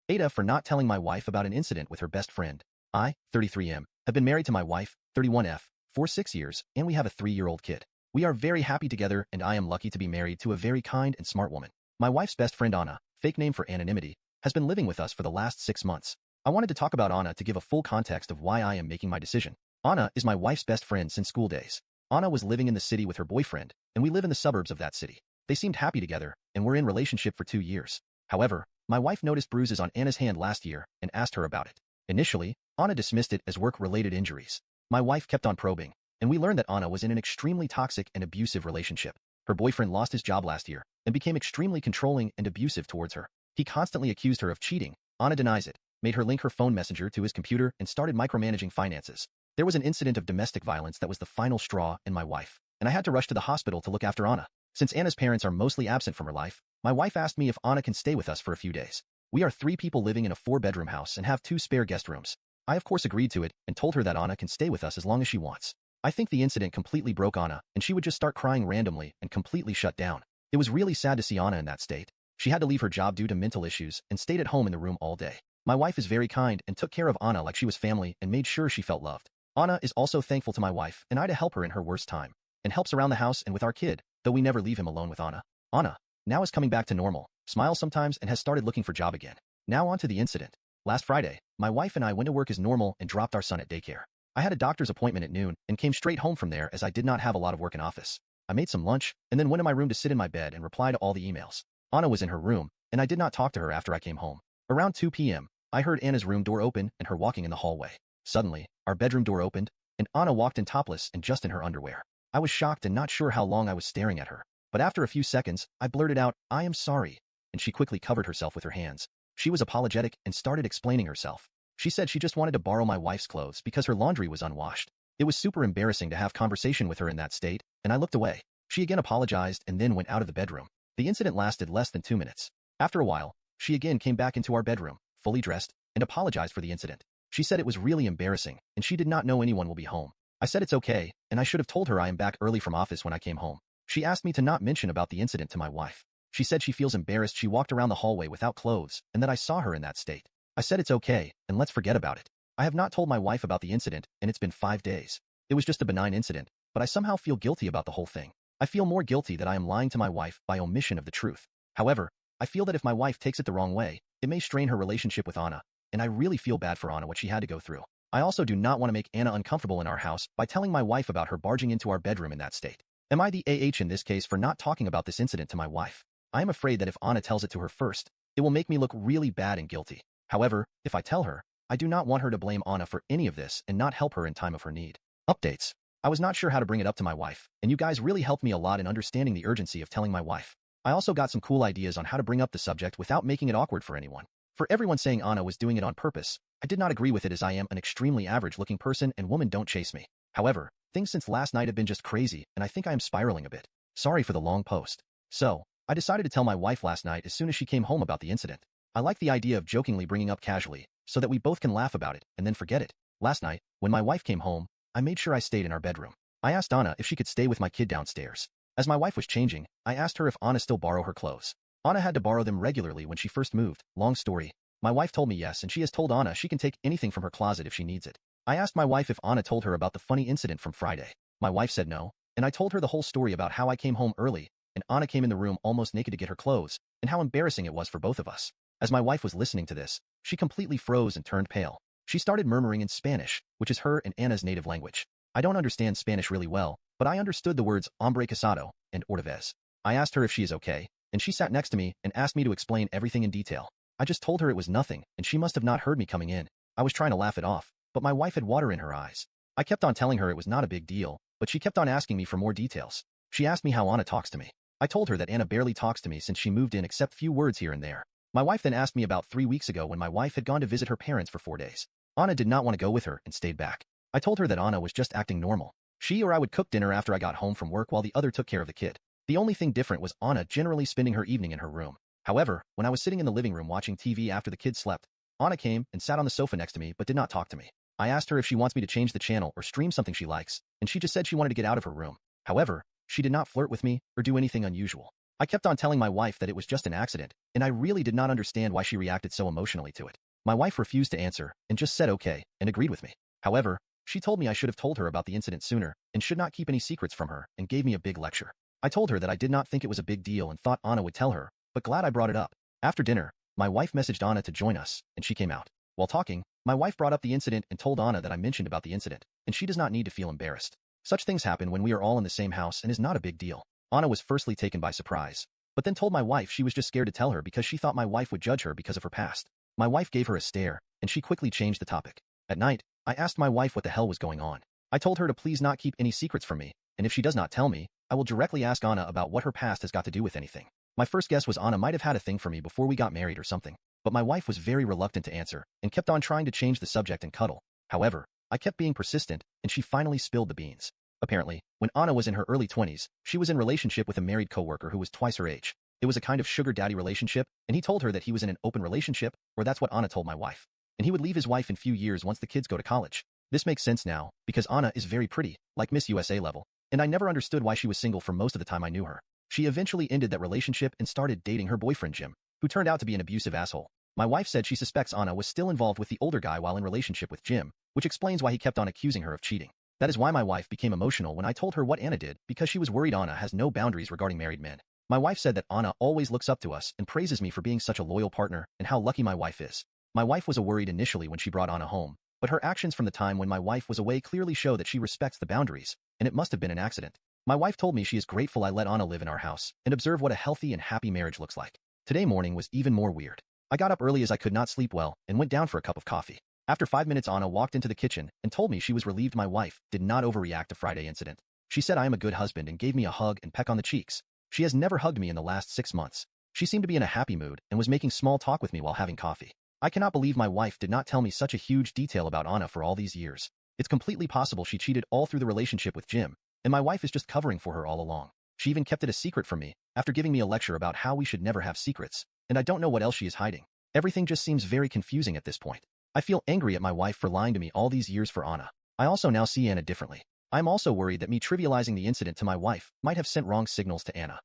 AITA for not telling my wife about an incident with her best friend. I, 33M, have been married to my wife, 31F, for 6 years, and we have a 3-year-old kid. We are very happy together, and I am lucky to be married to a very kind and smart woman. My wife's best friend Anna, fake name for anonymity, has been living with us for the last 6 months. I wanted to talk about Anna to give a full context of why I am making my decision. Anna is my wife's best friend since school days. Anna was living in the city with her boyfriend, and we live in the suburbs of that city. They seemed happy together, and were in relationship for 2 years. However, my wife noticed bruises on Anna's hand last year and asked her about it. Initially, Anna dismissed it as work-related injuries. My wife kept on probing, and we learned that Anna was in an extremely toxic and abusive relationship. Her boyfriend lost his job last year and became extremely controlling and abusive towards her. He constantly accused her of cheating. Anna denies it, made her link her phone messenger to his computer, and started micromanaging finances. There was an incident of domestic violence that was the final straw in my wife, and I had to rush to the hospital to look after Anna. Since Anna's parents are mostly absent from her life, my wife asked me if Anna can stay with us for a few days. We are 3 people living in a 4-bedroom house and have 2 spare guest rooms. I of course agreed to it and told her that Anna can stay with us as long as she wants. I think the incident completely broke Anna, and she would just start crying randomly and completely shut down. It was really sad to see Anna in that state. She had to leave her job due to mental issues and stayed at home in the room all day. My wife is very kind and took care of Anna like she was family and made sure she felt loved. Anna is also thankful to my wife and I to help her in her worst time, and helps around the house and with our kid, though we never leave him alone with Anna. Anna now is coming back to normal, smiles sometimes, and has started looking for job again. Now on to the incident. Last Friday, my wife and I went to work as normal and dropped our son at daycare. I had a doctor's appointment at noon and came straight home from there as I did not have a lot of work in office. I made some lunch and then went to my room to sit in my bed and reply to all the emails. Anna was in her room, and I did not talk to her after I came home. Around 2 p.m., I heard Anna's room door open and her walking in the hallway. Suddenly, our bedroom door opened, and Anna walked in topless and just in her underwear. I was shocked and not sure how long I was staring at her. But after a few seconds, I blurted out, "I am sorry," and she quickly covered herself with her hands. She was apologetic and started explaining herself. She said she just wanted to borrow my wife's clothes because her laundry was unwashed. It was super embarrassing to have conversation with her in that state, and I looked away. She again apologized and then went out of the bedroom. The incident lasted less than 2 minutes. After a while, she again came back into our bedroom, fully dressed, and apologized for the incident. She said it was really embarrassing, and she did not know anyone will be home. I said it's okay, and I should have told her I am back early from office when I came home. She asked me to not mention about the incident to my wife. She said she feels embarrassed she walked around the hallway without clothes and that I saw her in that state. I said it's okay, and let's forget about it. I have not told my wife about the incident, and it's been 5 days. It was just a benign incident, but I somehow feel guilty about the whole thing. I feel more guilty that I am lying to my wife by omission of the truth. However, I feel that if my wife takes it the wrong way, it may strain her relationship with Anna, and I really feel bad for Anna what she had to go through. I also do not want to make Anna uncomfortable in our house by telling my wife about her barging into our bedroom in that state. Am I the in this case for not talking about this incident to my wife? I am afraid that if Anna tells it to her first, it will make me look really bad and guilty. However, if I tell her, I do not want her to blame Anna for any of this and not help her in time of her need. Updates. I was not sure how to bring it up to my wife, and you guys really helped me a lot in understanding the urgency of telling my wife. I also got some cool ideas on how to bring up the subject without making it awkward for anyone. For everyone saying Anna was doing it on purpose, I did not agree with it as I am an extremely average-looking person and women don't chase me. However, things since last night have been just crazy, and I think I am spiraling a bit. Sorry for the long post. So, I decided to tell my wife last night as soon as she came home about the incident. I like the idea of jokingly bringing up casually, so that we both can laugh about it and then forget it. Last night, when my wife came home, I made sure I stayed in our bedroom. I asked Anna if she could stay with my kid downstairs. As my wife was changing, I asked her if Anna still borrow her clothes. Anna had to borrow them regularly when she first moved. Long story. My wife told me yes, and she has told Anna she can take anything from her closet if she needs it. I asked my wife if Anna told her about the funny incident from Friday. My wife said no, and I told her the whole story about how I came home early, and Anna came in the room almost naked to get her clothes, and how embarrassing it was for both of us. As my wife was listening to this, she completely froze and turned pale. She started murmuring in Spanish, which is her and Anna's native language. I don't understand Spanish really well, but I understood the words hombre casado and otra vez. I asked her if she is okay, and she sat next to me and asked me to explain everything in detail. I just told her it was nothing, and she must have not heard me coming in. I was trying to laugh it off, but my wife had water in her eyes. I kept on telling her it was not a big deal, but she kept on asking me for more details. She asked me how Anna talks to me. I told her that Anna barely talks to me since she moved in except few words here and there. My wife then asked me about 3 weeks ago when my wife had gone to visit her parents for 4 days. Anna did not want to go with her and stayed back. I told her that Anna was just acting normal. She or I would cook dinner after I got home from work while the other took care of the kid. The only thing different was Anna generally spending her evening in her room. However, when I was sitting in the living room watching TV after the kids slept, Anna came and sat on the sofa next to me but did not talk to me. I asked her if she wants me to change the channel or stream something she likes, and she just said she wanted to get out of her room. However, she did not flirt with me or do anything unusual. I kept on telling my wife that it was just an accident, and I really did not understand why she reacted so emotionally to it. My wife refused to answer and just said okay and agreed with me. However, she told me I should have told her about the incident sooner and should not keep any secrets from her and gave me a big lecture. I told her that I did not think it was a big deal and thought Anna would tell her, but glad I brought it up. After dinner, my wife messaged Anna to join us, and she came out. While talking, my wife brought up the incident and told Anna that I mentioned about the incident, and she does not need to feel embarrassed. Such things happen when we are all in the same house and is not a big deal. Anna was firstly taken by surprise, but then told my wife she was just scared to tell her because she thought my wife would judge her because of her past. My wife gave her a stare, and she quickly changed the topic. At night, I asked my wife what the hell was going on. I told her to please not keep any secrets from me, and if she does not tell me, I will directly ask Anna about what her past has got to do with anything. My first guess was Anna might have had a thing for me before we got married or something, but my wife was very reluctant to answer and kept on trying to change the subject and cuddle. However, I kept being persistent, and she finally spilled the beans. Apparently, when Anna was in her early 20s, she was in a relationship with a married coworker who was twice her age. It was a kind of sugar daddy relationship, and he told her that he was in an open relationship, or that's what Anna told my wife. And he would leave his wife in few years once the kids go to college. This makes sense now, because Anna is very pretty, like Miss USA level, and I never understood why she was single for most of the time I knew her. She eventually ended that relationship and started dating her boyfriend Jim, who turned out to be an abusive asshole. My wife said she suspects Anna was still involved with the older guy while in relationship with Jim, which explains why he kept on accusing her of cheating. That is why my wife became emotional when I told her what Anna did, because she was worried Anna has no boundaries regarding married men. My wife said that Anna always looks up to us and praises me for being such a loyal partner and how lucky my wife is. My wife was worried initially when she brought Anna home, but her actions from the time when my wife was away clearly show that she respects the boundaries, and it must have been an accident. My wife told me she is grateful I let Anna live in our house and observe what a healthy and happy marriage looks like. Today morning was even more weird. I got up early as I could not sleep well and went down for a cup of coffee. After 5 minutes, Anna walked into the kitchen and told me she was relieved my wife did not overreact to Friday incident. She said I am a good husband and gave me a hug and peck on the cheeks. She has never hugged me in the last 6 months. She seemed to be in a happy mood and was making small talk with me while having coffee. I cannot believe my wife did not tell me such a huge detail about Anna for all these years. It's completely possible she cheated all through the relationship with Jim, and my wife is just covering for her all along. She even kept it a secret from me after giving me a lecture about how we should never have secrets, and I don't know what else she is hiding. Everything just seems very confusing at this point. I feel angry at my wife for lying to me all these years for Anna. I also now see Anna differently. I'm also worried that me trivializing the incident to my wife might have sent wrong signals to Anna.